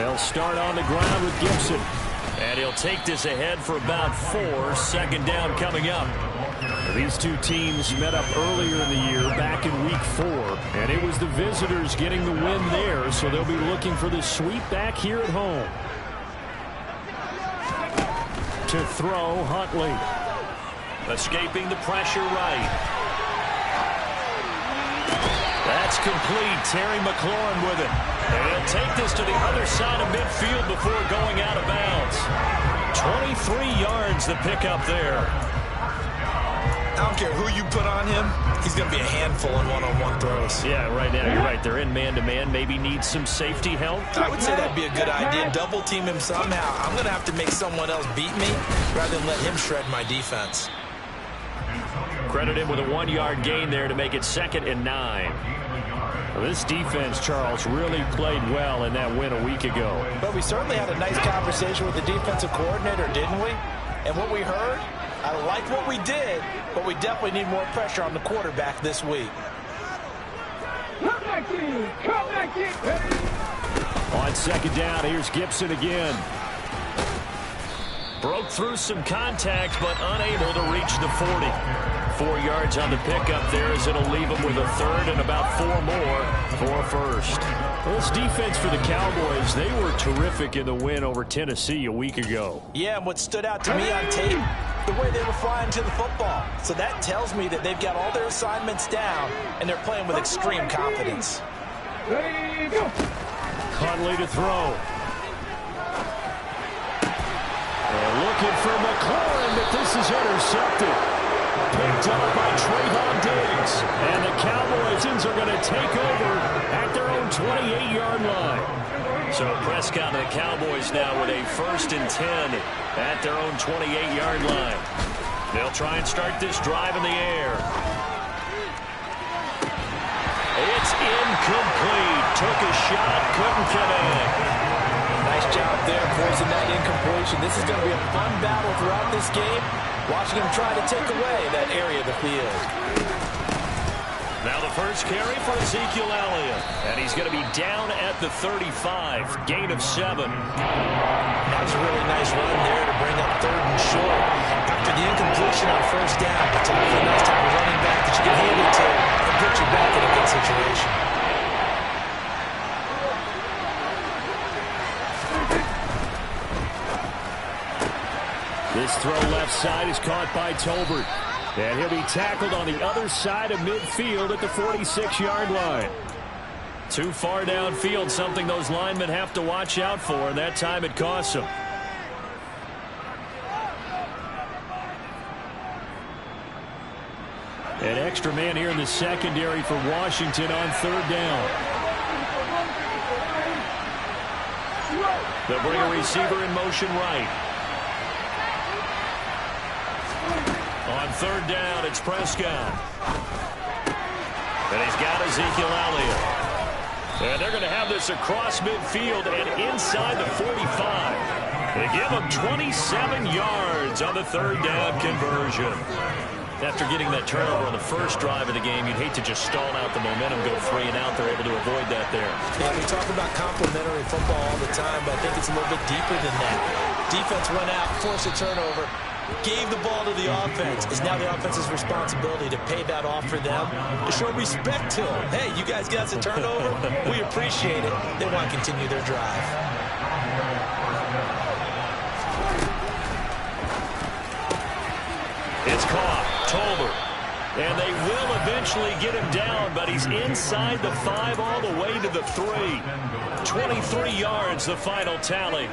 They'll start on the ground with Gibson. And he'll take this ahead for about 4. Second down coming up. These two teams met up earlier in the year, back in week 4. And it was the visitors getting the win there, so they'll be looking for the sweep back here at home. To throw, Huntley. Escaping the pressure right. That's complete. Terry McLaurin with it. And he'll take this to the other side of midfield before going out of bounds. 23 yards the pickup there. I don't care who you put on him. He's going to be a handful in one-on-one throws. Yeah, right now you're right. They're in man-to-man. Maybe need some safety help. I would say that'd be a good idea. Double team him somehow. I'm going to have to make someone else beat me rather than let him shred my defense. Credit him with a 1-yard gain there to make it 2nd and 9. Well, this defense, Charles, really played well in that win a week ago. But we certainly had a nice conversation with the defensive coordinator, didn't we? And what we heard, I like what we did, but we definitely need more pressure on the quarterback this week. Come back in! Come back in! On second down, here's Gibson again. Broke through some contact, but unable to reach the 40. 4 yards on the pickup there as it'll leave them with a 3rd and about 4 more for first. Well, this defense for the Cowboys, they were terrific in the win over Tennessee a week ago. Yeah, and what stood out to me on tape, the way they were flying to the football. So that tells me that they've got all their assignments down, and they're playing with extreme confidence. Ready, go! Huntley to throw. And looking for McLaurin, but this is intercepted. Picked up by Trayvon Diggs. And the Cowboys are going to take over at their own 28-yard line. So Prescott and the Cowboys now with a 1st and 10 at their own 28-yard line. They'll try and start this drive in the air. It's incomplete. Took a shot, couldn't connect. Nice job there forcing that incompletion. This is going to be a fun battle throughout this game. Watching him try to take away that area of the field. Now the first carry for Ezekiel Elliott. And he's going to be down at the 35. Gain of 7. That's a really nice run there to bring up 3rd and short. After the incompletion on 1st down, it's a nice type of running back that you can hand it to and put you back in a good situation. This throw left side is caught by Tolbert. And he'll be tackled on the other side of midfield at the 46-yard line. Too far downfield, something those linemen have to watch out for, and that time it costs them. An extra man here in the secondary for Washington on 3rd down. They'll bring a receiver in motion right. On 3rd down, it's Prescott. And he's got Ezekiel Elliott. And they're going to have this across midfield and inside the 45. They give him 27 yards on the 3rd down conversion. After getting that turnover on the first drive of the game, you'd hate to just stall out the momentum, go 3 and out. They're able to avoid that there. Yeah, we talk about complementary football all the time, but I think it's a little bit deeper than that. Defense went out, forced a turnover, gave the ball to the offense. It's now the offense's responsibility to pay that off for them, to show respect to them. Hey, you guys got a turnover? We appreciate it. They want to continue their drive. It's caught. Tolbert. And they will eventually get him down, but he's inside the 5 all the way to the 3. 23 yards, the final tally.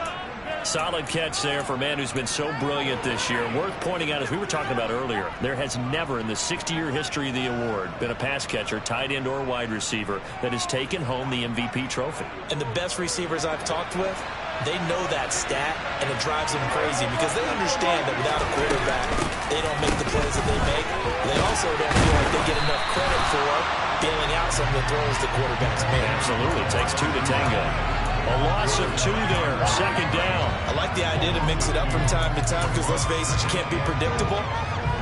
Solid catch there for a man who's been so brilliant this year. Worth pointing out, as we were talking about earlier, there has never in the 60-year history of the award been a pass catcher, tight end, or wide receiver that has taken home the MVP trophy. And the best receivers I've talked with, they know that stat, and it drives them crazy because they understand that without a quarterback, they don't make the plays that they make. They also don't feel like they get enough credit for bailing out some of the throws the quarterbacks make. Absolutely. It takes 2 to tango. A loss of 2 there, 2nd down. I like the idea to mix it up from time to time because, let's face it, you can't be predictable.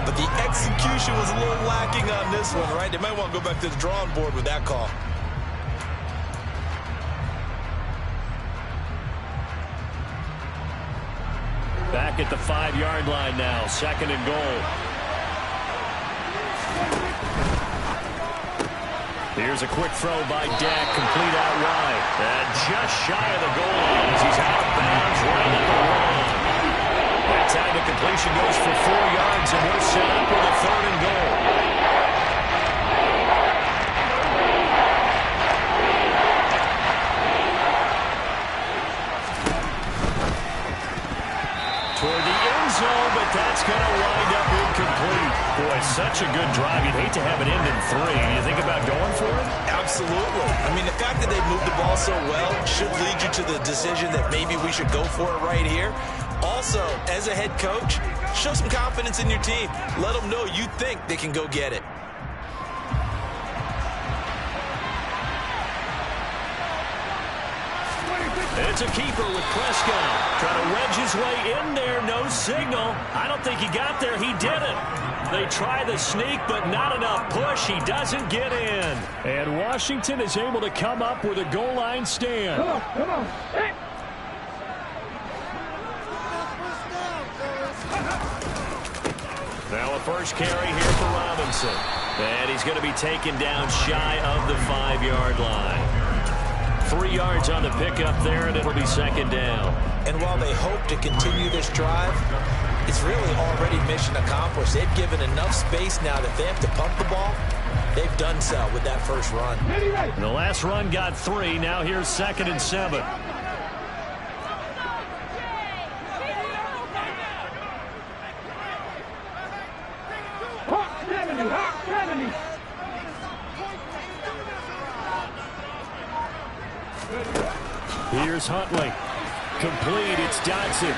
But the execution was a little lacking on this one, right? They might want to go back to the drawing board with that call. back at the 5-yard line now. 2nd and goal. Here's a quick throw by Dak, complete out wide. And just shy of the goal line as he's out of bounds right at the wall. That time the completion goes for 4 yards, and we're set up with a 3rd and goal. Toward the end zone, but that's going to wind up incomplete. Boy, such a good drive. You'd hate to have it end in 3. Do you think about going for it? Absolutely. I mean, the fact that they moved the ball so well should lead you to the decision that maybe we should go for it right here. Also, as a head coach, show some confidence in your team. Let them know you think they can go get it. It's a keeper with Prescott. Trying to wedge his way in there. No signal. I don't think he got there. He didn't. They try the sneak, but not enough push. He doesn't get in. And Washington is able to come up with a goal line stand. Come on, come on. Hey. Now a first carry here for Robinson. And he's going to be taken down shy of the 5-yard line. 3 yards on the pickup there, and it'll be 2nd down. And while they hope to continue this drive, it's really already mission accomplished. They've given enough space now that they have to pump the ball. They've done so with that first run. And the last run got 3. Now here's 2nd and 7. Hawk 70, Hawk 70. Here's Huntley. Complete. It's Dodson.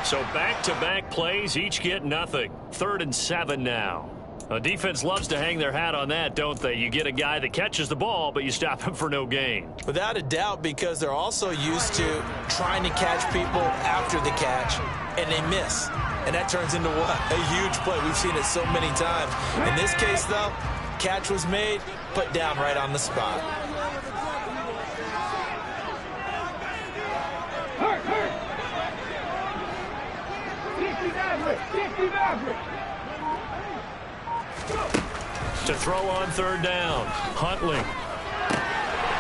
So back-to-back plays, each get nothing. 3rd and 7 now. A defense loves to hang their hat on that, don't they? You get a guy that catches the ball, but you stop him for no gain. Without a doubt, because they're also used to trying to catch people after the catch, and they miss. And that turns into what? A huge play. We've seen it so many times. In this case, though, catch was made, put down right on the spot. Hurt, hurt. 50 Maverick. To throw on 3rd down. Huntley.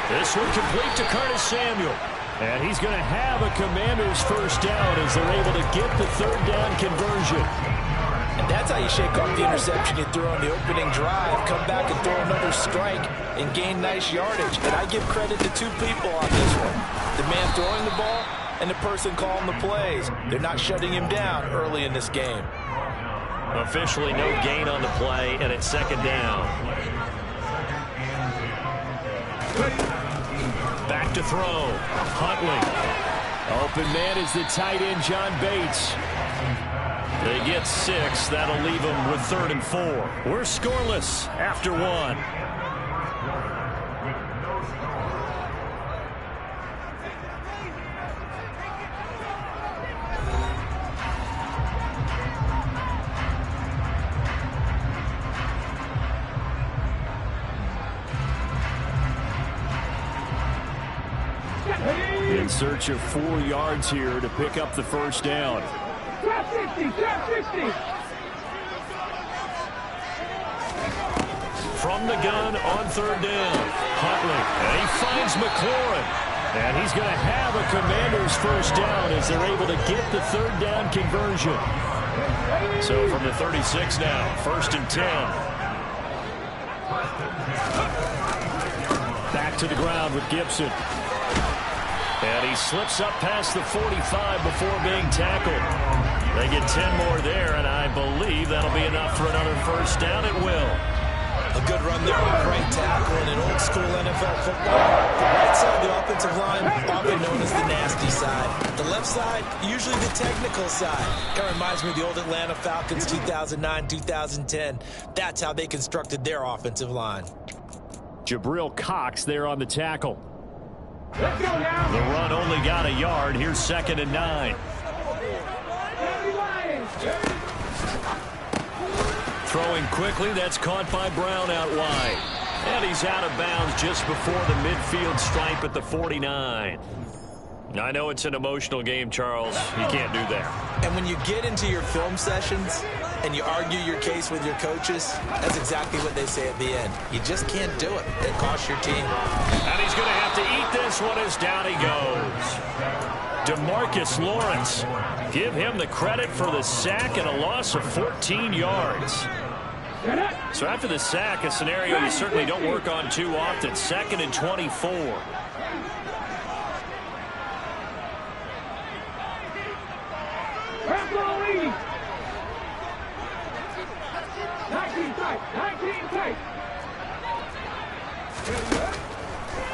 This one complete to Curtis Samuel. And he's going to have a Commander's first down as they're able to get the 3rd down conversion. And that's how you shake off the interception you threw on the opening drive, come back and throw another strike and gain nice yardage. And I give credit to 2 people on this one. The man throwing the ball and the person calling the plays. They're not shutting him down early in this game. Officially no gain on the play, and it's 2nd down. Back to throw. Huntley. Open man is the tight end, John Bates. They get 6. That'll leave them with 3rd and 4. We're scoreless after 1. In search of 4 yards here to pick up the first down. Trap 60, trap 60. From the gun on 3rd down. Huntley. And he finds McLaurin. And he's going to have a Commander's first down as they're able to get the 3rd down conversion. So from the 36 now, 1st and 10. Back to the ground with Gibson. And he slips up past the 45 before being tackled. They get 10 more there, and I believe that'll be enough for another first down. It will. A good run there on right tackle in an old-school NFL football. The right side of the offensive line, often known as the nasty side. The left side, usually the technical side. Kind of reminds me of the old Atlanta Falcons 2009-2010. That's how they constructed their offensive line. Jabril Cox there on the tackle. Let's go now. The run only got a yard. Here's 2nd and 9. Throwing quickly, that's caught by Brown out wide. And he's out of bounds just before the midfield stripe at the 49. I know it's an emotional game, Charles. You can't do that. And when you get into your film sessions and you argue your case with your coaches, that's exactly what they say at the end. You just can't do it. It costs your team. And he's going to have to eat this one as down he goes. DeMarcus Lawrence. Give him the credit for the sack and a loss of 14 yards. So after the sack, a scenario you certainly don't work on too often. 2nd and 24.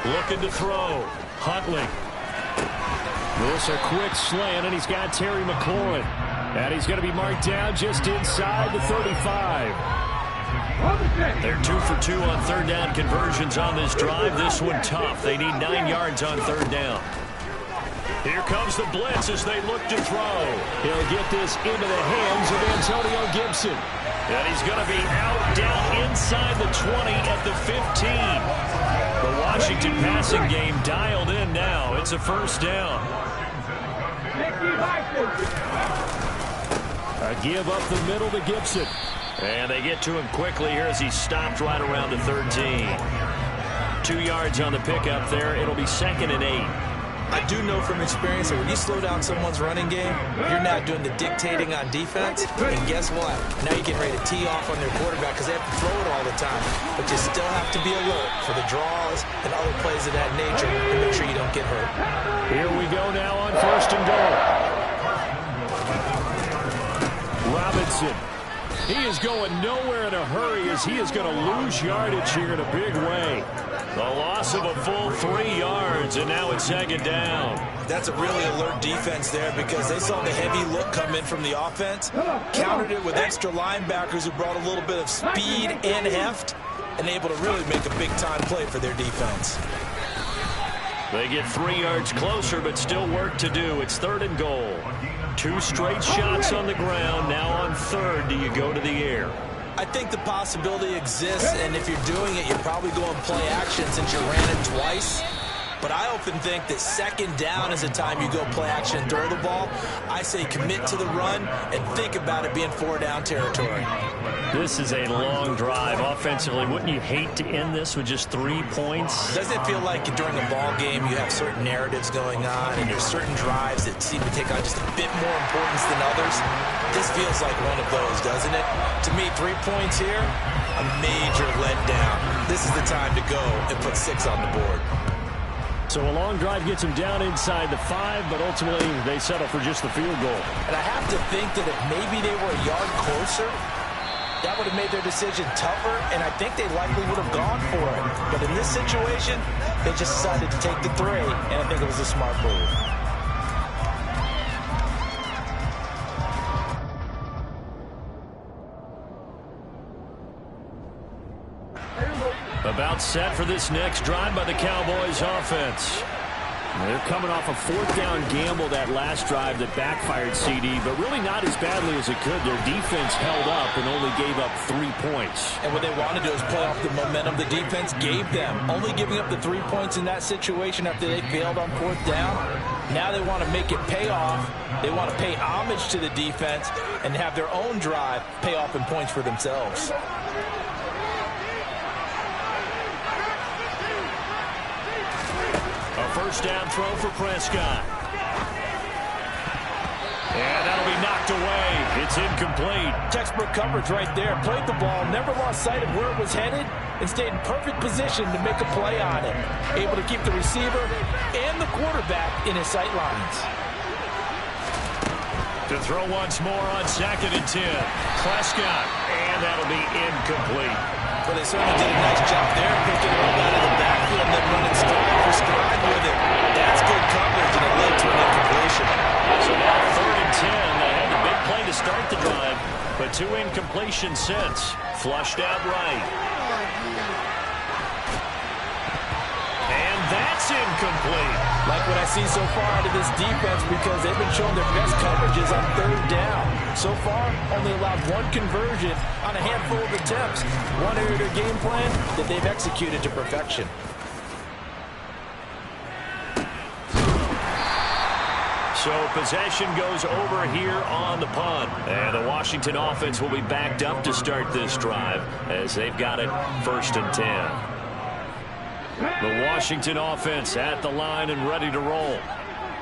Looking to throw. Huntley. This a quick slant, and he's got Terry McLaurin. And he's going to be marked down just inside the 35. They're 2 for 2 on 3rd down conversions on this drive. This one tough. They need 9 yards on 3rd down. Here comes the blitz as they look to throw. He'll get this into the hands of Antonio Gibson. And he's going to be out down inside the 20 at the 15. The Washington passing game dialed in now. It's a 1st down. A give up the middle to Gibson. And they get to him quickly here as he's stopped right around the 13. 2 yards on the pickup there. It'll be 2nd and 8. I do know from experience that when you slow down someone's running game, you're not doing the dictating on defense. And guess what? Now you're getting ready to tee off on their quarterback because they have to throw it all the time. But you still have to be alert for the draws and other plays of that nature to make sure you don't get hurt. Here we go now on 1st and goal. Robinson. He is going nowhere in a hurry as he is going to lose yardage here in a big way. The loss of a full 3 yards, and now it's 2nd down. That's a really alert defense there because they saw the heavy look come in from the offense, countered it with extra linebackers who brought a little bit of speed and heft, and able to really make a big-time play for their defense. They get 3 yards closer, but still work to do. It's 3rd and goal. 2 straight shots on the ground. Now on 3rd, do you go to the air? I think the possibility exists, and if you're doing it, you're probably going play action since you ran it twice. But I often think that 2nd down is a time you go play action and throw the ball. I say commit to the run and think about it being 4-down territory. This is a long drive offensively. Wouldn't you hate to end this with just 3 points? Doesn't it feel like during a ball game you have certain narratives going on and there's certain drives that seem to take on just a bit more importance than others? This feels like one of those, doesn't it? To me, 3 points here, a major letdown. This is the time to go and put 6 on the board. So a long drive gets them down inside the 5, but ultimately they settle for just the field goal. And I have to think that if maybe they were a yard closer, that would have made their decision tougher, and I think they likely would have gone for it. But in this situation, they just decided to take the 3, and I think it was a smart move. About set for this next drive by the Cowboys offense. They're coming off a 4th down gamble that last drive that backfired CD, but really not as badly as it could. Their defense held up and only gave up 3 points. And what they wanted to do is play off the momentum the defense gave them. Only giving up the 3 points in that situation after they failed on 4th down. Now they want to make it pay off. They want to pay homage to the defense and have their own drive pay off in points for themselves. A 1st down throw for Prescott. And that'll be knocked away. It's incomplete. Textbook coverage right there. Played the ball, never lost sight of where it was headed, and stayed in perfect position to make a play on it. Able to keep the receiver and the quarterback in his sight lines. To throw once more on 2nd and 10. Prescott. And that'll be incomplete. Well, they certainly did a nice job there, picking it up out of the backfield and then running stride for stride with it. That's good coverage, and it led to an incompletion. So now 3rd and 10. They had the big play to start the drive, but 2 incompletions since. Flushed out right. And that's incomplete. Like what I see so far out of this defense because they've been showing their best coverages on 3rd down. So far, only allowed 1 conversion on a handful of attempts. One area of their game plan that they've executed to perfection. So possession goes over here on the punt. And the Washington offense will be backed up to start this drive as they've got it 1st and 10. The Washington offense at the line and ready to roll.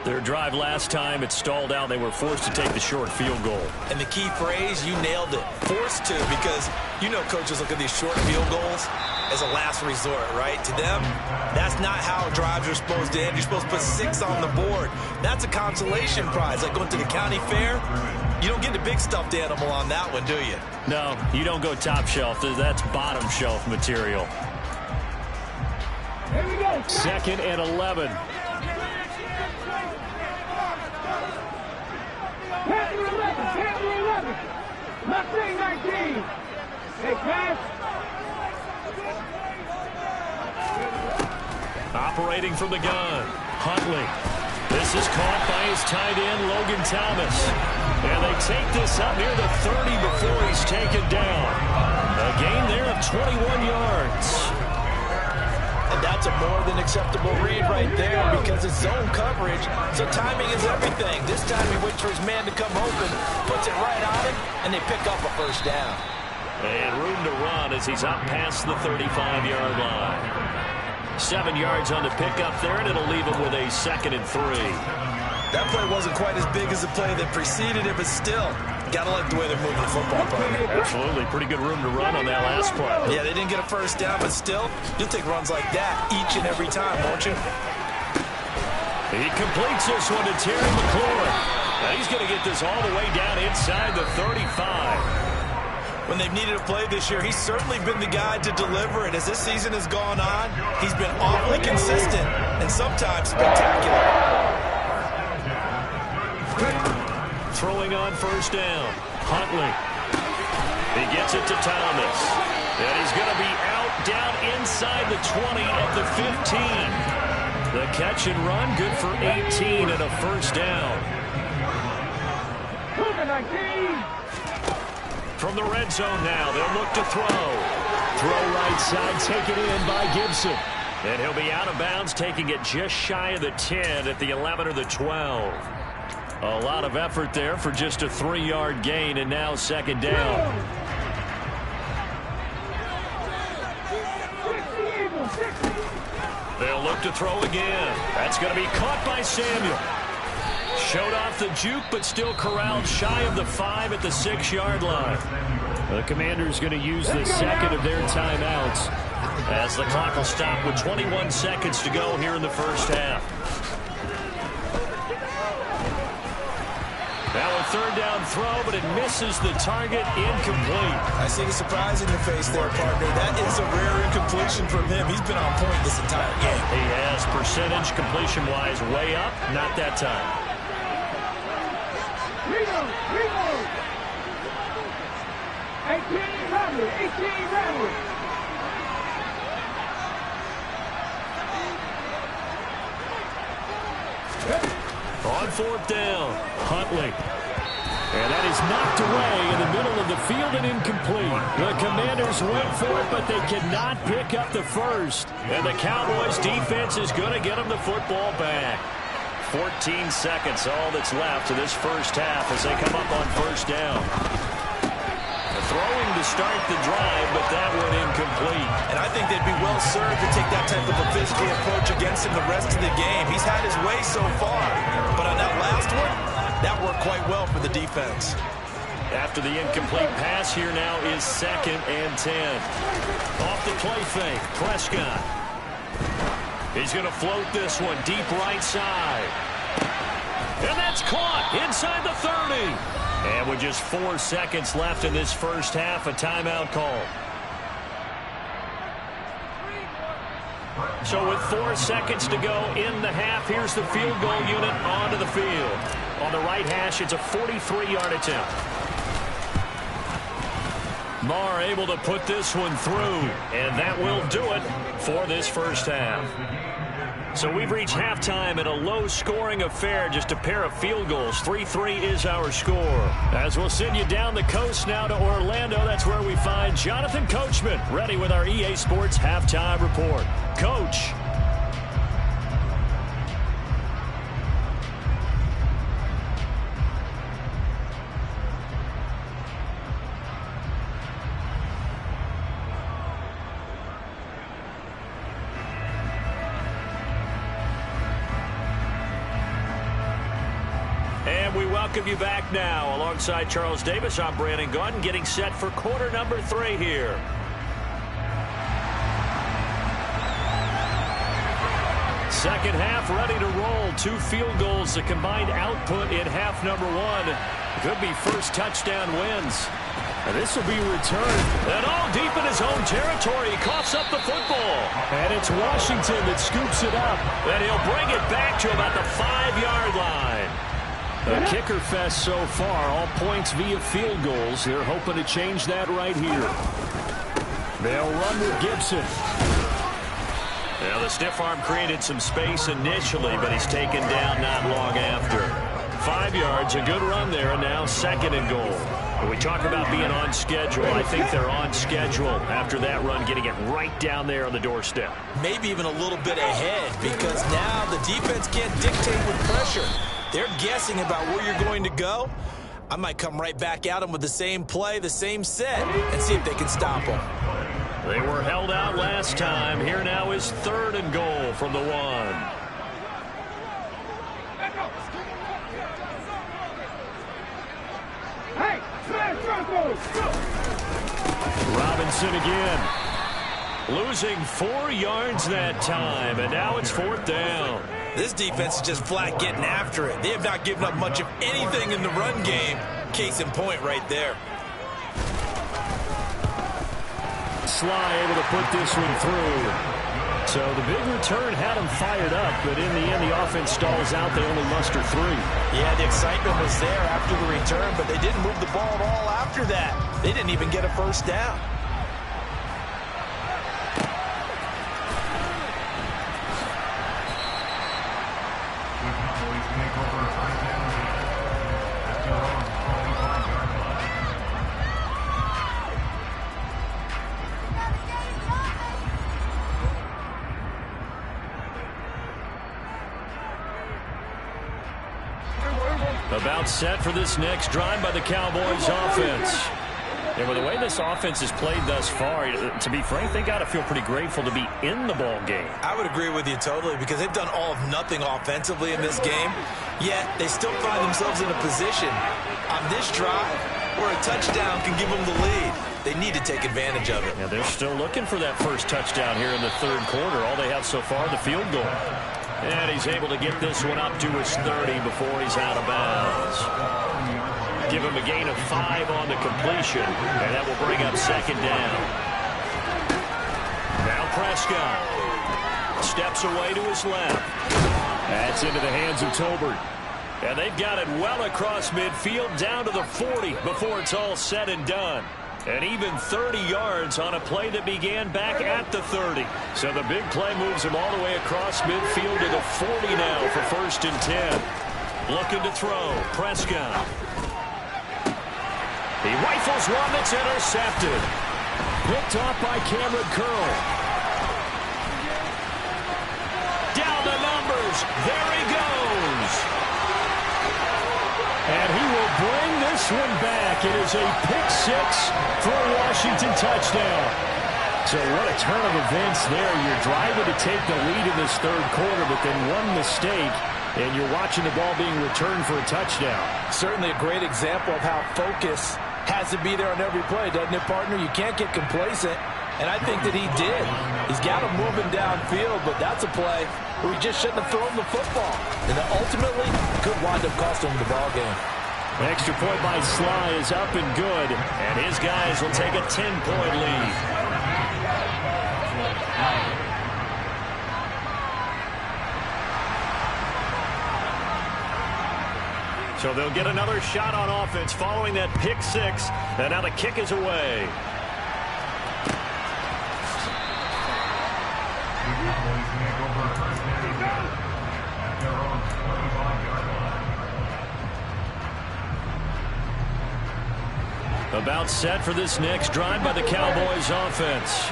Their drive last time, it stalled out. They were forced to take the short field goal. And the key phrase, you nailed it. Forced to, because you know coaches look at these short field goals as a last resort, right? To them, that's not how drives are supposed to end. You're supposed to put 6 on the board. That's a consolation prize. Like going to the county fair, you don't get the big stuffed animal on that one, do you? No, you don't go top shelf. That's bottom shelf material. Here we go. 2nd and 11. Panther 11. Mustang 19. Hey, pass. Operating from the gun, Huntley. This is caught by his tight end, Logan Thomas. And they take this up near the 30 before he's taken down. A gain there of 21 yards. And that's a more than acceptable read right there because it's zone coverage, so timing is everything. This time he waits for his man to come open, puts it right on him, and they pick up a 1st down. And room to run as he's up past the 35-yard line. 7 yards on the pickup there, and it'll leave him with a 2nd and 3. That play wasn't quite as big as the play that preceded it, but still, gotta like the way they're moving the football, partner. Absolutely. Pretty good room to run on that last play. Yeah, they didn't get a 1st down, but still, you'll take runs like that each and every time, won't you? He completes this one to Terry McLaurin. Now he's going to get this all the way down inside the 35. When they've needed a play this year, he's certainly been the guy to deliver it. As this season has gone on, he's been awfully consistent and sometimes spectacular. Throwing on 1st down. Huntley. He gets it to Thomas. And he's going to be out down inside the 20 at the 15. The catch and run good for 18 and a 1st down. From the red zone now, they'll look to throw. Throw right side, taken in by Gibson. And he'll be out of bounds, taking it just shy of the 10 at the 11 or the 12. A lot of effort there for just a 3-yard gain, and now 2nd down. They'll look to throw again. That's going to be caught by Samuel. Showed off the juke, but still corralled shy of the 5 at the 6-yard line. The Commanders going to use the 2nd of their timeouts as the clock will stop with 21 seconds to go here in the 1st half. Now a 3rd down throw, but it misses the target, incomplete. I see the surprise in your face there, partner. That is a rare incompletion from him. He's been on point this entire game. He has percentage completion-wise way up, not that time. Reload. 18 Rebels. On 4th down, Huntley. And that is knocked away in the middle of the field and incomplete. The Commanders went for it, but they cannot pick up the 1st. And the Cowboys defense is going to get them the football back. 14 seconds, all that's left of this 1st half as they come up on 1st down. Throwing to start the drive, but that one incomplete. And I think they'd be well served to take that type of a physical approach against him the rest of the game. He's had his way so far, but on that last one, that worked quite well for the defense. After the incomplete pass, here now is 2nd and 10. Off the play fake, Prescott. He's going to float this one deep right side. And that's caught inside the 30. And with just 4 seconds left in this 1st half, a timeout call. So with 4 seconds to go in the half, here's the field goal unit onto the field. On the right hash, it's a 43-yard attempt. Marr able to put this one through, and that will do it for this 1st half. So we've reached halftime in a low-scoring affair, just a pair of field goals. 3-3 is our score. As we'll send you down the coast now to Orlando, that's where we find Jonathan Coachman, ready with our EA Sports Halftime Report. Coach. welcome you back now. Alongside Charles Davis, I'm Brandon Gaudin, getting set for quarter number 3 here. Second half ready to roll. 2 field goals, the combined output in half number 1. Could be first touchdown wins. And this will be returned. And all deep in his own territory. He coughs up the football. And it's Washington that scoops it up. And he'll bring it back to about the 5-yard line. A kicker fest so far. All points via field goals. They're hoping to change that right here. They'll run with Gibson. Now the stiff arm created some space initially, but he's taken down not long after. 5 yards, a good run there, and now 2nd and goal. When we talk about being on schedule, I think they're on schedule after that run, getting it right down there on the doorstep. Maybe even a little bit ahead, because now the defense can't dictate with pressure. They're guessing about where you're going to go. I might come right back at them with the same play, the same set, and see if they can stop them. They were held out last time. Here now is 3rd and goal from the 1. Hey, smash Broncos! Robinson again. Losing 4 yards that time, and now it's 4th down. This defense is just flat getting after it. They have not given up much of anything in the run game. Case in point right there. Sly able to put this one through. So the big return had them fired up, but in the end, the offense stalls out. They only muster 3. Yeah, the excitement was there after the return, but they didn't move the ball at all after that. They didn't even get a first down. About set for this next drive by the Cowboys offense. And with the way this offense has played thus far, to be frank, they got to feel pretty grateful to be in the ball game. I would agree with you totally, because they've done all of nothing offensively in this game, yet they still find themselves in a position on this drive where a touchdown can give them the lead. They need to take advantage of it. Yeah, they're still looking for that first touchdown here in the 3rd quarter. All they have so far, the field goal. And he's able to get this one up to his 30 before he's out of bounds. Give him a gain of 5 on the completion, and that will bring up 2nd down. Now Prescott steps away to his left. That's into the hands of Tolbert. And they've got it well across midfield down to the 40 before it's all said and done. And even 30 yards on a play that began back at the 30. So the big play moves him all the way across midfield to the 40 now for 1st and 10. Looking to throw. Prescott. He rifles one that's intercepted. Picked off by Cameron Curl. Down the numbers. There he goes. And he will bring this one back. It is a pick-6 for a Washington touchdown. So what a turn of events there. You're driving to take the lead in this 3rd quarter, but then one mistake, and you're watching the ball being returned for a touchdown. Certainly a great example of how focus has to be there on every play, doesn't it, partner? You can't get complacent, and I think that he did. He's got him moving downfield, but that's a play where he just shouldn't have thrown the football. And that ultimately could wind up costing him the ball game. Extra point by Sly is up and good, and his guys will take a 10-point lead. So they'll get another shot on offense following that pick-6, and now the kick is away. About set for this next drive by the Cowboys offense.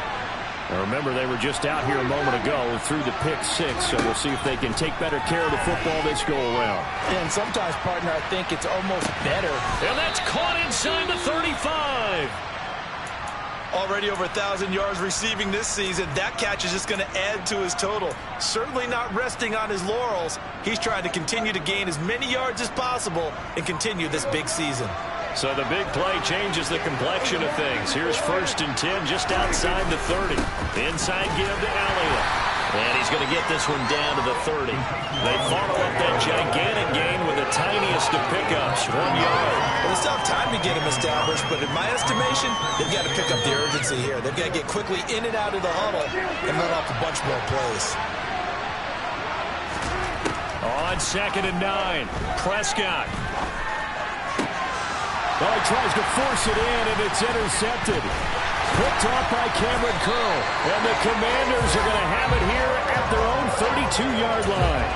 Now remember, they were just out here a moment ago through the pick-6, so we'll see if they can take better care of the football this go-around. And sometimes, partner, I think it's almost better. And that's caught inside the 35. Already over 1,000 yards receiving this season. That catch is just going to add to his total. Certainly not resting on his laurels. He's trying to continue to gain as many yards as possible and continue this big season. So the big play changes the complexion of things. Here's 1st and 10 just outside the 30. Inside give to Elliott. And he's going to get this one down to the 30. They follow up that gigantic gain with the tiniest of pickups, 1 yard. Well, they still have time to get him established, but in my estimation, they've got to pick up the urgency here. They've got to get quickly in and out of the huddle and let off a bunch more plays. On 2nd and 9, Prescott. Oh, he tries to force it in, and it's intercepted. Picked off by Cameron Curl. And the Commanders are going to have it here at their own 32-yard line.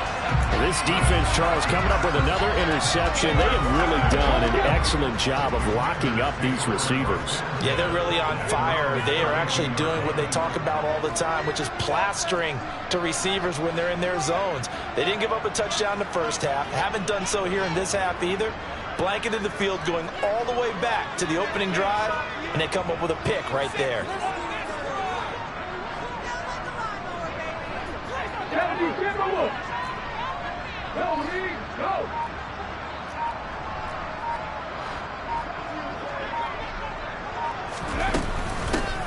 This defense, Charles, coming up with another interception. They have really done an excellent job of locking up these receivers. Yeah, they're really on fire. They are actually doing what they talk about all the time, which is plastering to receivers when they're in their zones. They didn't give up a touchdown in the first half. Haven't done so here in this half either. Blanketed the field going all the way back to the opening drive, and they come up with a pick right there.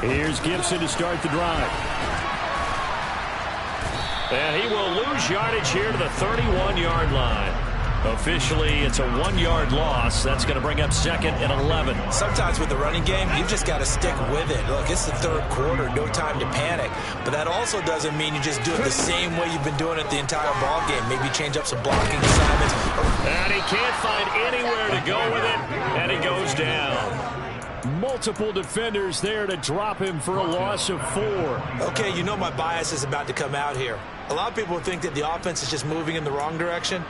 Here's Gibson to start the drive. And he will lose yardage here to the 31-yard line. Officially, it's a 1-yard loss. That's going to bring up 2nd and 11. Sometimes with the running game, you've just got to stick with it. Look, it's the 3rd quarter, no time to panic. But that also doesn't mean you just do it the same way you've been doing it the entire ball game. Maybe change up some blocking assignments. And he can't find anywhere to go with it, and he goes down. Multiple defenders there to drop him for a loss of 4. Okay, you know my bias is about to come out here. A lot of people think that the offense is just moving in the wrong direction.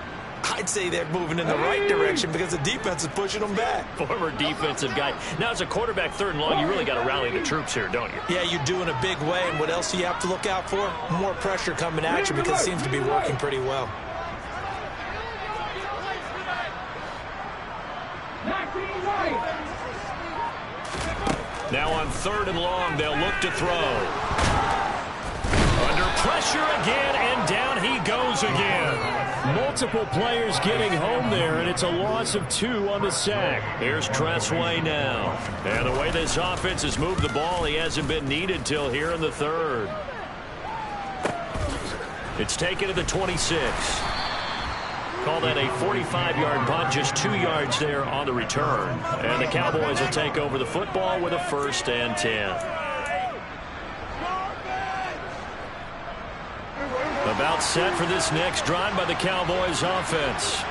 I'd say they're moving in the right direction because the defense is pushing them back. Former defensive guy. Now, as a quarterback, 3rd and long, you really got to rally the troops here, don't you? Yeah, you do in a big way. And what else do you have to look out for? More pressure coming at you because it seems to be working pretty well. Now on 3rd and long, they'll look to throw. Under pressure again, and down he goes again. Multiple players getting home there, and it's a loss of 2 on the sack. Here's Tressway now. And the way this offense has moved the ball, he hasn't been needed till here in the 3rd. It's taken to the 26. Call that a 45-yard punt, just 2 yards there on the return. And the Cowboys will take over the football with a 1st and 10. About set for this next drive by the Cowboys offense.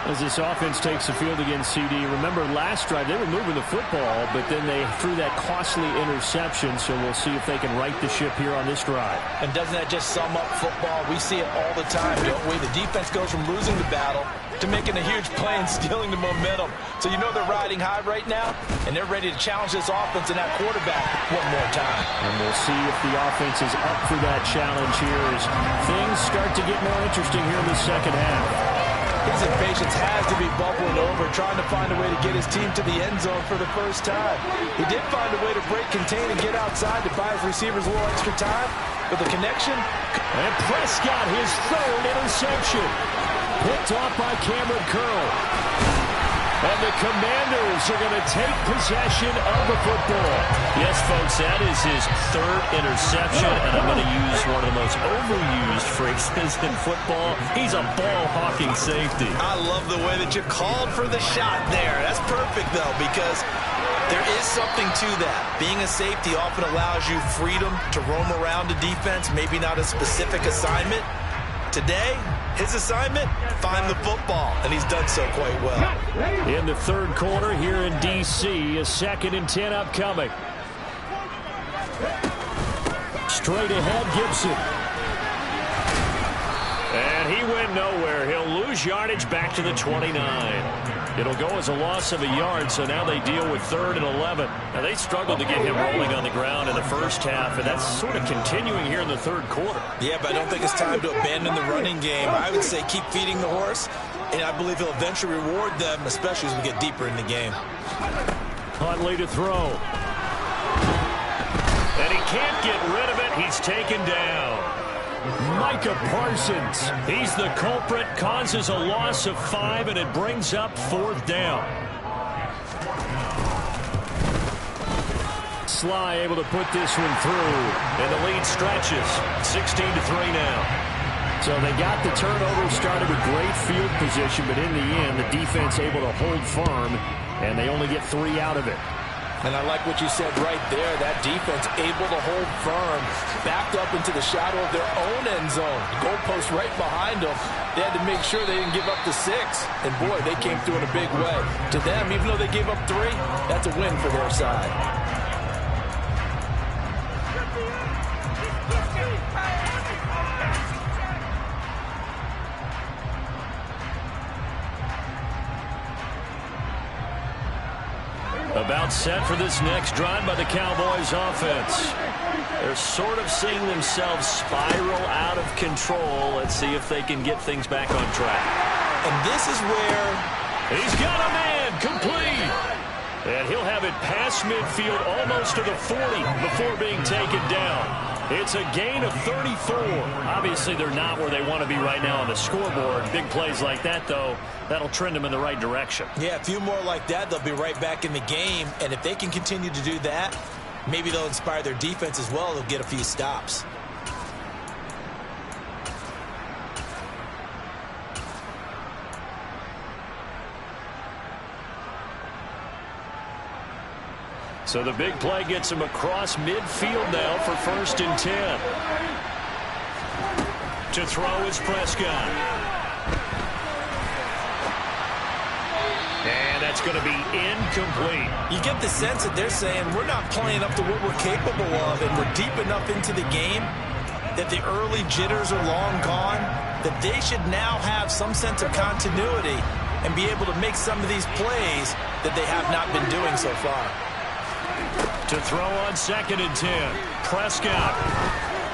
As this offense takes the field against CD, remember last drive they were moving the football, but then they threw that costly interception, so we'll see if they can right the ship here on this drive. And doesn't that just sum up football? We see it all the time, don't we? The defense goes from losing the battle to making a huge play and stealing the momentum. So you know they're riding high right now, and they're ready to challenge this offense and that quarterback one more time. And we'll see if the offense is up for that challenge here as things start to get more interesting here in the 2nd half. His impatience has to be bubbling over, trying to find a way to get his team to the end zone for the first time. He did find a way to break, contain, and get outside to buy his receivers a little extra time. But the connection... And Prescott, his 3rd interception. Picked off by Cameron Curl. And the Commanders are going to take possession of the football. Yes, folks, that is his 3rd interception, and I'm going to use one of the most overused phrases in football. He's a ball-hawking safety. I love the way that you called for the shot there. That's perfect, though, because there is something to that. Being a safety often allows you freedom to roam around the defense, maybe not a specific assignment. Today, his assignment, find the football, and he's done so quite well. In the 3rd quarter here in D.C., a 2nd and 10 upcoming. Straight ahead, Gibson. And he went nowhere. He'll lose yardage back to the 29. It'll go as a loss of a yard, so now they deal with 3rd and 11. Now, they struggled to get him rolling on the ground in the first half, and that's sort of continuing here in the 3rd quarter. Yeah, but I don't think it's time to abandon the running game. I would say keep feeding the horse, and I believe he'll eventually reward them, especially as we get deeper in the game. Huntley to throw. And he can't get rid of it. He's taken down. Micah Parsons. He's the culprit, causes a loss of 5, and it brings up 4th down. Sly able to put this one through. And the lead stretches. 16-3 now. So they got the turnover started with great field position, but in the end, the defense able to hold firm, and they only get 3 out of it. And I like what you said right there. That defense able to hold firm, backed up into the shadow of their own end zone. Goalpost right behind them. They had to make sure they didn't give up the 6. And, boy, they came through in a big way. To them, even though they gave up 3, that's a win for their side. About set for this next drive by the Cowboys offense. They're sort of seeing themselves spiral out of control. Let's see if they can get things back on track. And this is where he's got a man complete. And he'll have it past midfield almost to the 40 before being taken down. It's a gain of 34. Obviously, they're not where they want to be right now on the scoreboard. Big plays like that, though, that'll trend them in the right direction. Yeah, a few more like that, they'll be right back in the game. And if they can continue to do that, maybe they'll inspire their defense as well. They'll get a few stops. So the big play gets him across midfield now for 1st and 10. To throw is Prescott. And that's going to be incomplete. You get the sense that they're saying we're not playing up to what we're capable of, and we're deep enough into the game that the early jitters are long gone, that they should now have some sense of continuity and be able to make some of these plays that they have not been doing so far. To throw on 2nd and 10. Prescott.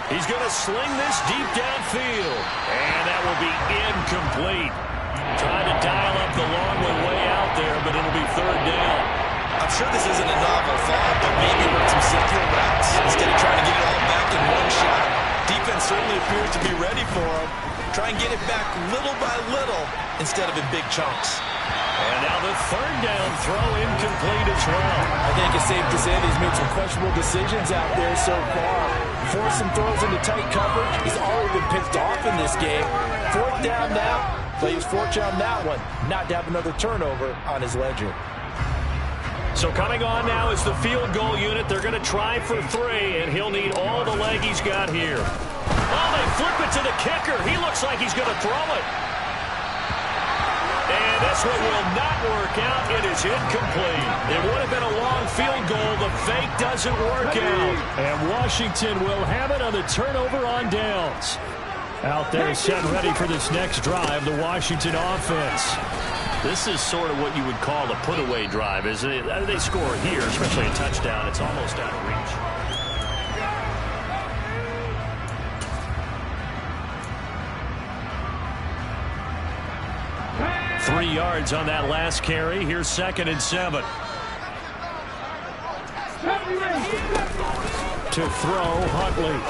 He's going to sling this deep downfield. And that will be incomplete. Trying to dial up the long one way out there, but it'll be 3rd down. I'm sure this isn't a novel thought, but maybe run some simpler routes instead of trying to get it all back in one shot. Defense certainly appears to be ready for him. Try and get it back little by little instead of in big chunks. And now the 3rd down throw incomplete as well. I think it's safe to say that he's made some questionable decisions out there so far. Forced some throws into tight coverage. He's already been picked off in this game. 4th down now. But he was fortunate on that one, not to have another turnover on his ledger. So coming on now is the field goal unit. They're going to try for 3, and he'll need all the leg he's got here. Oh, they flip it to the kicker. He looks like he's going to throw it. And this one will not work out. It is incomplete. It would have been a long field goal. The fake doesn't work out. And Washington will have it on the turnover on downs. Out there set ready for this next drive, the Washington offense. This is sort of what you would call a put-away drive, isn't it? They score here, especially a touchdown. It's almost out of reach. Three yards on that last carry. Here's 2nd and 7. To throw, Huntley.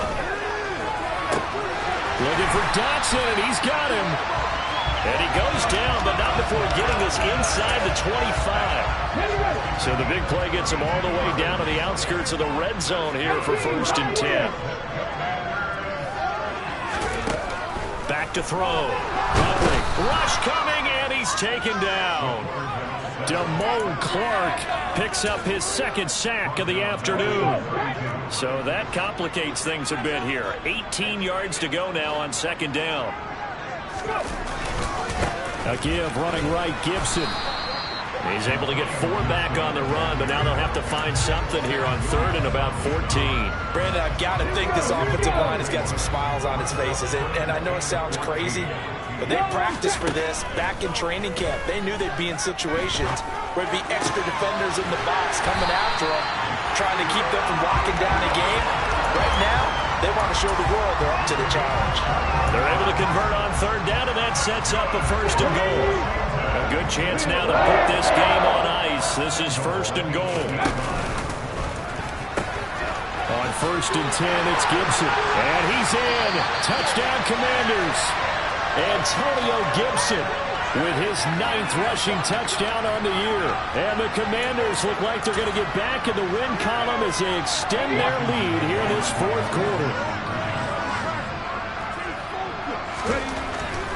Looking for Dotson, and he's got him. And he goes down, but not before getting us inside the 25. So the big play gets him all the way down to the outskirts of the red zone here for 1st and 10. Back to throw. Huntley. Rush coming, and he's taken down. Damone Clark picks up his 2nd sack of the afternoon. So that complicates things a bit here. 18 yards to go now on 2nd down. A give running right, Gibson. He's able to get 4 back on the run, but now they'll have to find something here on 3rd and about 14. Brandon, I've got to think this offensive line has got some smiles on its faces. And I know it sounds crazy, but they practiced for this back in training camp. They knew they'd be in situations where there'd be extra defenders in the box coming after them, trying to keep them from locking down the game. Right now, they want to show the world they're up to the challenge. They're able to convert on 3rd down, and that sets up a 1st and goal. A good chance now to put this game on ice. This is 1st and goal. On 1st and 10, it's Gibson. And he's in. Touchdown, Commanders. Antonio Gibson with his 9th rushing touchdown on the year. And the Commanders look like they're going to get back in the win column as they extend their lead here in this 4th quarter.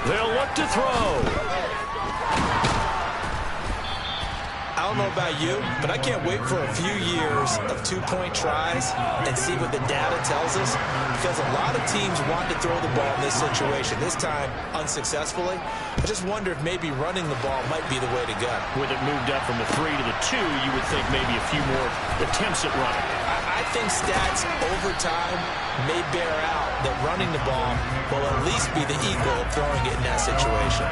They'll look to throw. I don't know about you, but I can't wait for a few years of 2-point tries and see what the data tells us, because a lot of teams want to throw the ball in this situation, this time unsuccessfully. I just wonder if maybe running the ball might be the way to go. With it moved up from the 3 to the 2, you would think maybe a few more attempts at running. I think stats over time may bear out that running the ball will at least be the equal of throwing it in that situation.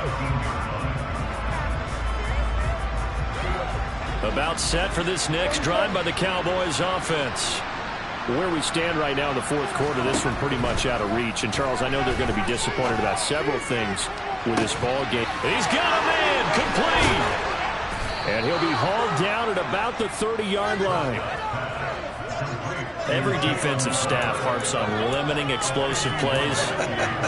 About set for this next drive by the Cowboys offense. Where we stand right now in the 4th quarter, this one pretty much out of reach. And, Charles, I know they're going to be disappointed about several things with this ball game. He's got a man complete. And he'll be hauled down at about the 30-yard line. Every defensive staff harps on limiting explosive plays.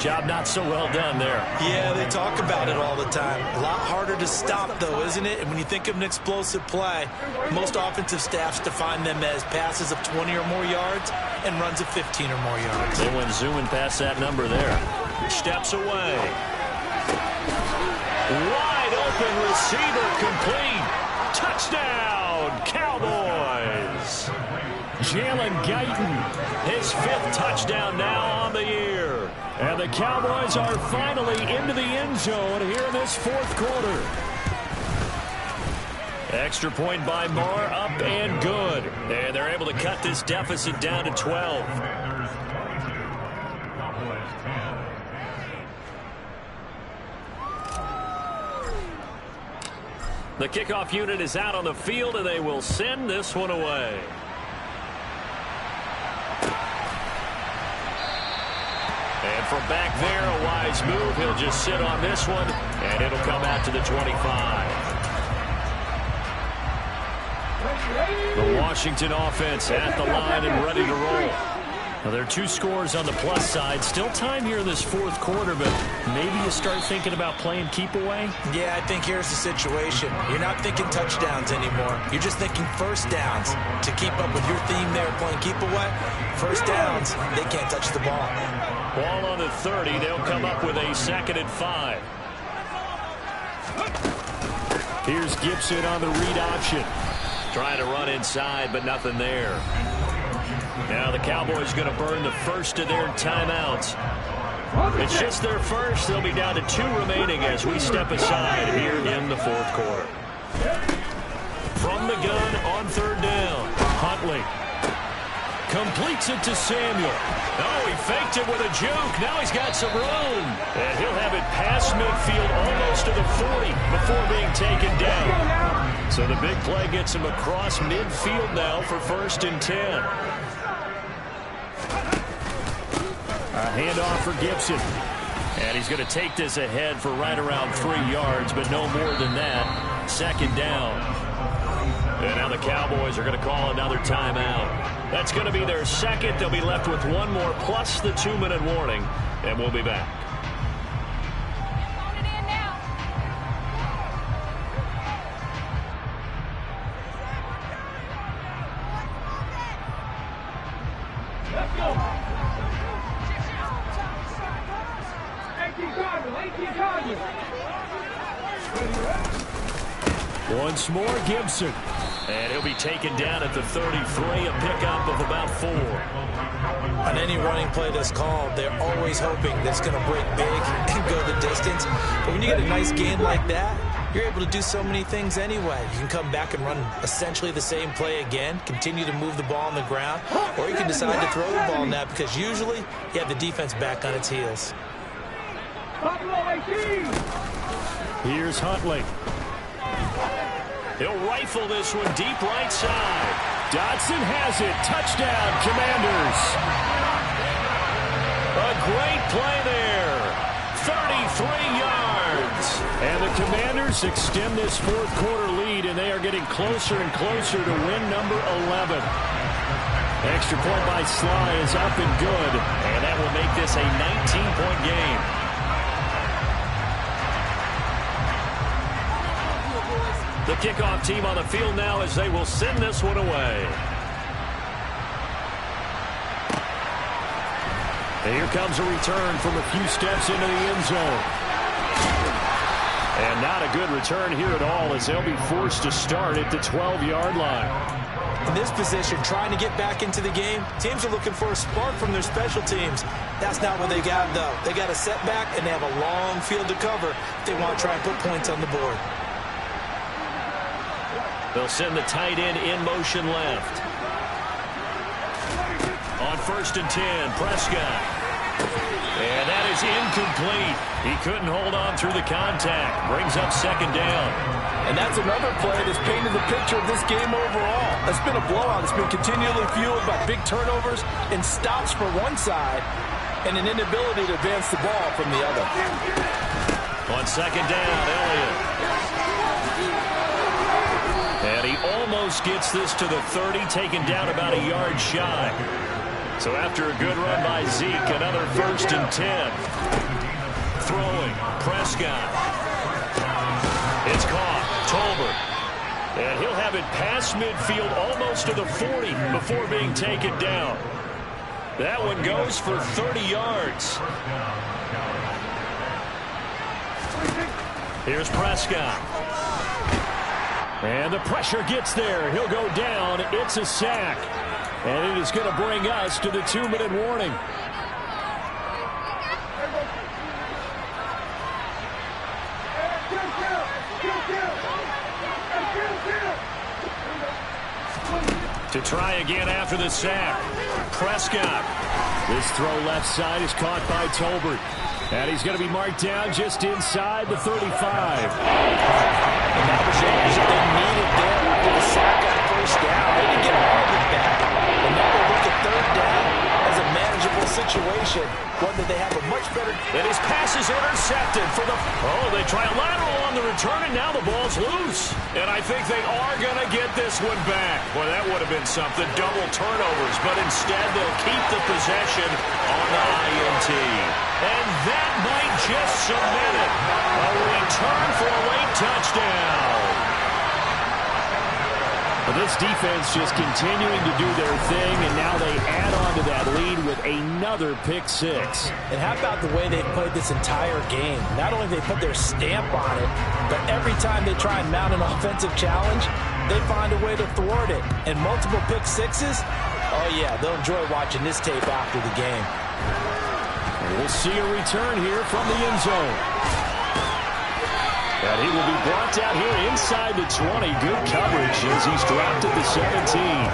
Job not so well done there. Yeah, they talk about it all the time. A lot harder to stop, though, isn't it? And when you think of an explosive play, most offensive staffs define them as passes of 20 or more yards and runs of 15 or more yards. They went zooming past that number there. Steps away. Wide open receiver complete. Touchdown, Cowboys. Jalen Guyton, his 5th touchdown now on the year. And the Cowboys are finally into the end zone here in this 4th quarter. Extra point by Marr, up and good. And they're able to cut this deficit down to 12. The kickoff unit is out on the field, and they will send this one away. And from back there, a wise move. He'll just sit on this one, and it'll come out to the 25. The Washington offense at the line and ready to roll. Now, there are 2 scores on the plus side. Still time here in this 4th quarter, but maybe you start thinking about playing keep away? Yeah, I think here's the situation. You're not thinking touchdowns anymore. You're just thinking first downs. To keep up with your theme there, playing keep away, first downs, they can't touch the ball. Ball on the 30. They'll come up with a 2nd and 5. Here's Gibson on the read option. Trying to run inside, but nothing there. Now the Cowboys going to burn the first of their timeouts. It's just their first. They'll be down to 2 remaining as we step aside here in the 4th quarter. From the gun on 3rd down, Huntley completes it to Samuel. Oh, he faked it with a juke. Now he's got some room. And he'll have it past midfield almost to the 40 before being taken down. So the big play gets him across midfield now for 1st and 10. A handoff for Gibson. And he's going to take this ahead for right around 3 yards, but no more than that. 2nd down. And now the Cowboys are going to call another timeout. That's going to be their 2nd. They'll be left with 1 more plus the 2-minute warning, and we'll be back. Let's go. Once more, Gibson. And he'll be taken down at the 33, a pickup of about 4. On any running play that's called, they're always hoping that it's going to break big and go the distance. But when you get a nice gain like that, you're able to do so many things anyway. You can come back and run essentially the same play again, continue to move the ball on the ground, or you can decide to throw the ball now because usually you have the defense back on its heels. Here's Huntley. He'll rifle this one deep right side. Dotson has it. Touchdown, Commanders. A great play there. 33 yards. And the Commanders extend this 4th quarter lead, and they are getting closer and closer to win number 11. Extra point by Sly is up and good. And that will make this a 19-point game. The kickoff team on the field now as they will send this one away. And here comes a return from a few steps into the end zone. And not a good return here at all as they'll be forced to start at the 12-yard line. In this position, trying to get back into the game, teams are looking for a spark from their special teams. That's not what they got, though. They got a setback, and they have a long field to cover if they want to try and put points on the board. They'll send the tight end in motion left. On 1st and 10, Prescott. And that is incomplete. He couldn't hold on through the contact. Brings up 2nd down. And that's another play that's painted the picture of this game overall. It's been a blowout. It's been continually fueled by big turnovers and stops for one side and an inability to advance the ball from the other. On 2nd down, Elliott. And he almost gets this to the 30, taken down about a yard shy. So after a good run by Zeke, another 1st and 10. Throwing, Prescott. It's caught, Tolbert. And he'll have it past midfield almost to the 40 before being taken down. That one goes for 30 yards. Here's Prescott. And the pressure gets there. He'll go down. It's a sack. And it is going to bring us to the 2-minute warning. To try again after the sack. Prescott. This throw left side is caught by Tolbert. And he's going to be marked down just inside the 35. And that was the answer they needed there after the sack on 1st down. They didn't get all of it back. And now they look at 3rd down as a manageable situation. Whether they have a much better... And his pass is intercepted for the... Oh, they try a lateral on the return, and now the ball's loose. And I think they are going to get this one back. Boy, that would have been something. Double turnovers. But instead, they'll keep the possession on the INT. And that might just cement it. A return for a late touchdown. But this defense just continuing to do their thing, and now they add on to that lead with another pick 6. And how about the way they played this entire game? Not only they put their stamp on it, but every time they try and mount an offensive challenge, they find a way to thwart it. And multiple pick 6s, oh yeah, they'll enjoy watching this tape after the game. We'll see a return here from the end zone. And he will be brought down here inside the 20. Good coverage as he's dropped at the 17.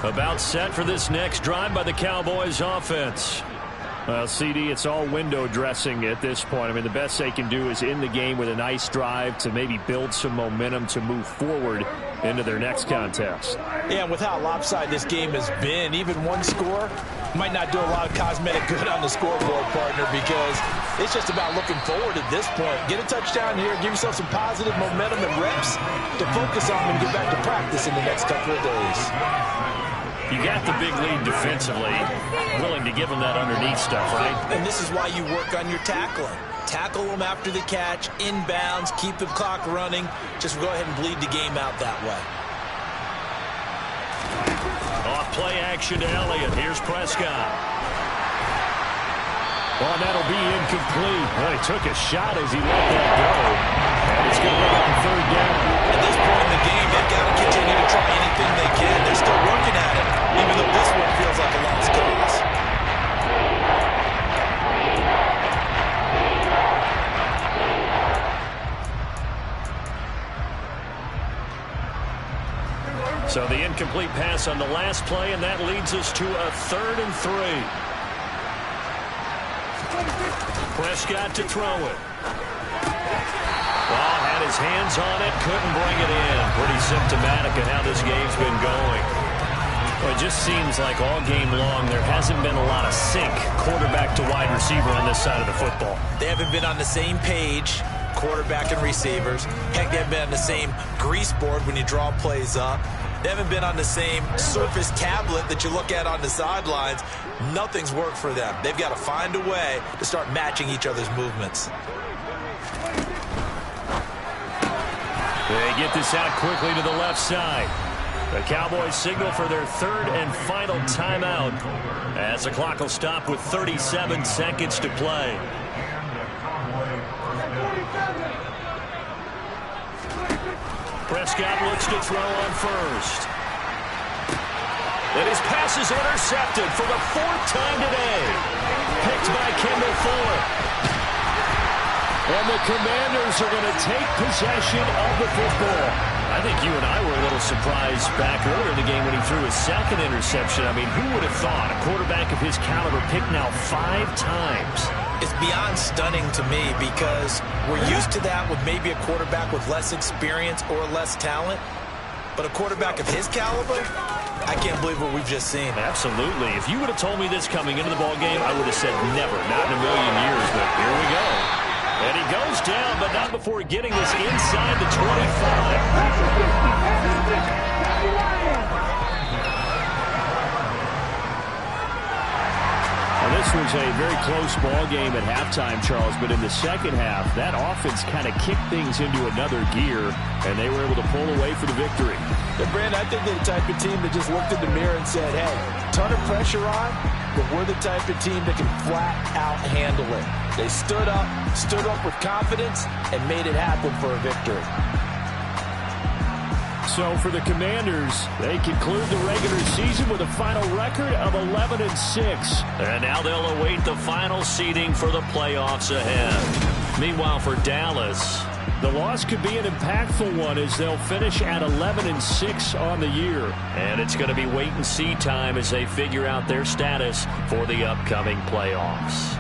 About set for this next drive by the Cowboys offense. Well, CD, it's all window dressing at this point. I mean, the best they can do is in the game with a nice drive to maybe build some momentum to move forward into their next contest. Yeah, and with how lopsided this game has been, even one score might not do a lot of cosmetic good on the scoreboard, partner, because it's just about looking forward at this point. Get a touchdown here, give yourself some positive momentum and reps to focus on and get back to practice in the next couple of days. You got the big lead defensively, willing to give them that underneath stuff, right? And this is why you work on your tackling. Tackle them after the catch, inbounds, keep the clock running. Just go ahead and bleed the game out that way. Off play action to Elliott. Here's Prescott. Well, that'll be incomplete. Well, he took a shot as he let that go. And it's going to bring up a 3rd down. At this point in the game, they've got to continue to try anything they can. They're still working at it, even though this one feels like a lost cause. So the incomplete pass on the last play, and that leads us to a 3rd and 3. Prescott to throw it. Well, had hands on it, couldn't bring it in. Pretty symptomatic of how this game's been going. Well, it just seems like all game long there hasn't been a lot of sync quarterback to wide receiver on this side of the football. They haven't been on the same page, quarterback and receivers. Heck, they haven't been on the same grease board when you draw plays up. They haven't been on the same Surface tablet that you look at on the sidelines. Nothing's worked for them. They've got to find a way to start matching each other's movements. They get this out quickly to the left side. The Cowboys signal for their third and final timeout as the clock will stop with 37 seconds to play. Prescott looks to throw on first. And his pass is intercepted for the fourth time today. Picked by Kendall Fuller. And the Commanders are going to take possession of the football. I think you and I were a little surprised back earlier in the game when he threw his second interception. I mean, who would have thought a quarterback of his caliber picked now 5 times? It's beyond stunning to me because we're used to that with maybe a quarterback with less experience or less talent. But a quarterback of his caliber, I can't believe what we've just seen. Absolutely. If you would have told me this coming into the ballgame, I would have said never, not in a million years, but here we go. And he goes down, but not before getting this inside the 25. This was a very close ball game at halftime, Charles, but in the second half, that offense kind of kicked things into another gear, and they were able to pull away for the victory. And Brandon, I think they're the type of team that just looked in the mirror and said, hey, ton of pressure on, but we're the type of team that can flat out handle it. They stood up with confidence, and made it happen for a victory. So for the Commanders, they conclude the regular season with a final record of 11-6. And now they'll await the final seeding for the playoffs ahead. Meanwhile, for Dallas, the loss could be an impactful one as they'll finish at 11-6 on the year. And it's going to be wait-and-see time as they figure out their status for the upcoming playoffs.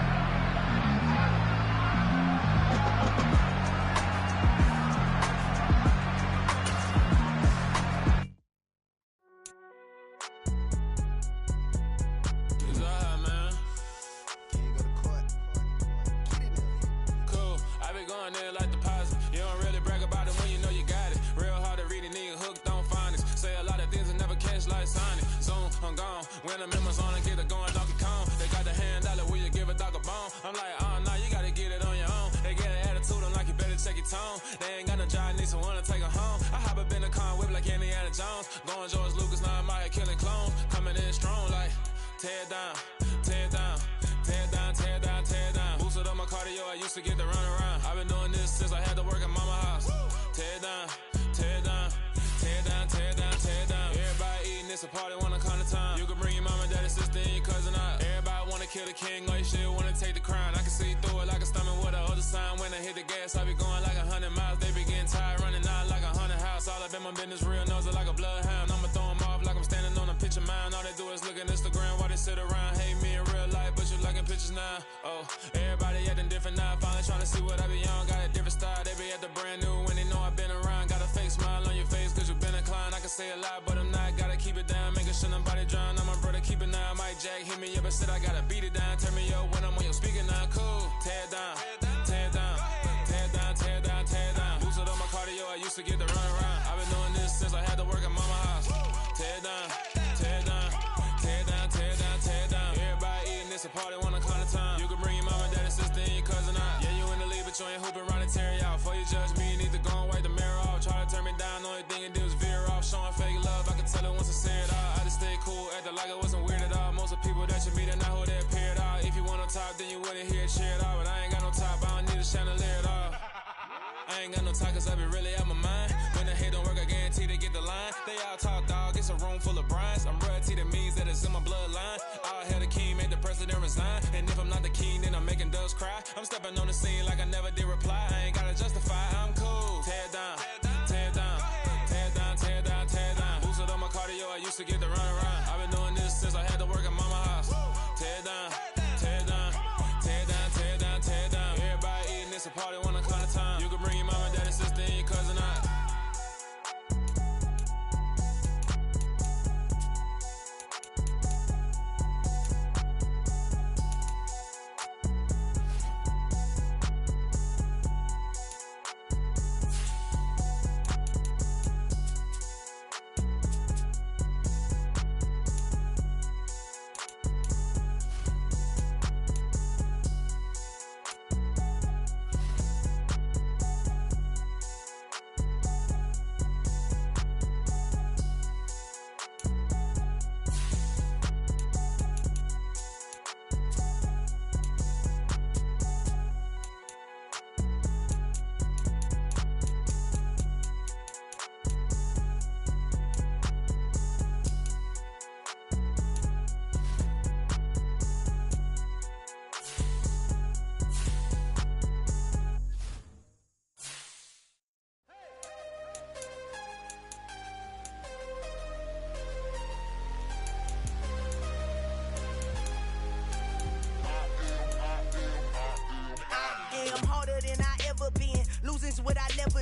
Party one o'clock time. You can bring your mama, daddy, sister, and your cousin.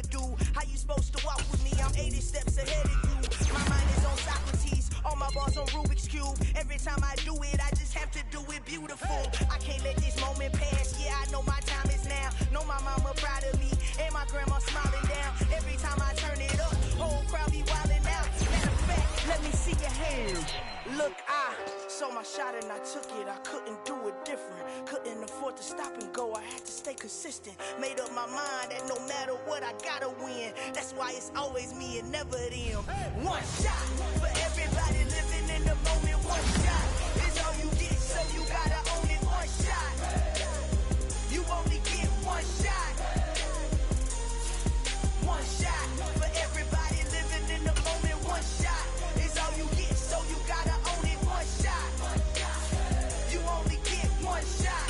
do. How you supposed to walk with me? I'm 80 steps ahead of you. My mind is on Socrates, all my bars on Rubik's Cube. Every time I do it, I just have to do it beautiful. I can't let this moment pass. Yeah, I know my time is now. Know my mama proud of me, and my grandma smiling down. Every time I turn it up, whole crowd be wildin' out. Matter of fact, let me see your hands. Look, I saw my shot and I took it. I couldn't do it different. Couldn't afford to stop and go. I had to stay consistent. Made up my mind that no matter what, I gotta win. That's why it's always me and never them. One shot for everybody living in the moment. One shot is all you get, so you gotta own it. One shot. You only get one shot. One shot for everybody living in the moment. One shot is all you get, so you gotta own it. One shot. You only get one shot.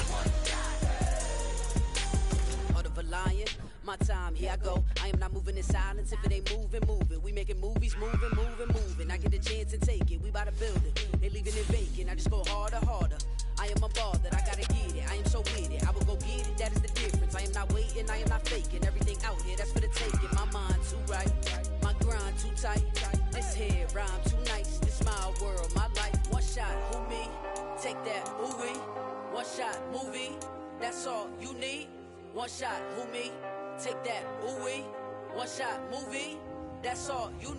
Heart of a lion, my time, here I go. I am not moving in silence. If it ain't moving, moving. We making movies, moving, moving, moving. I get a chance and take it. We bout to build it. They leaving it vacant. I just go harder, harder. I am a ball that I gotta get it. I am so with it. I will go get it. That is the difference. I am not waiting. I am not faking. Everything out here, that's for the taking. My mind too right. My grind too tight. This here rhyme too nice. This my world, my life. One shot, who me? Take that, ooh-wee. One shot, movie. That's all you need. One shot, who me? Take that, ooh-wee. One shot, movie. That's all you need.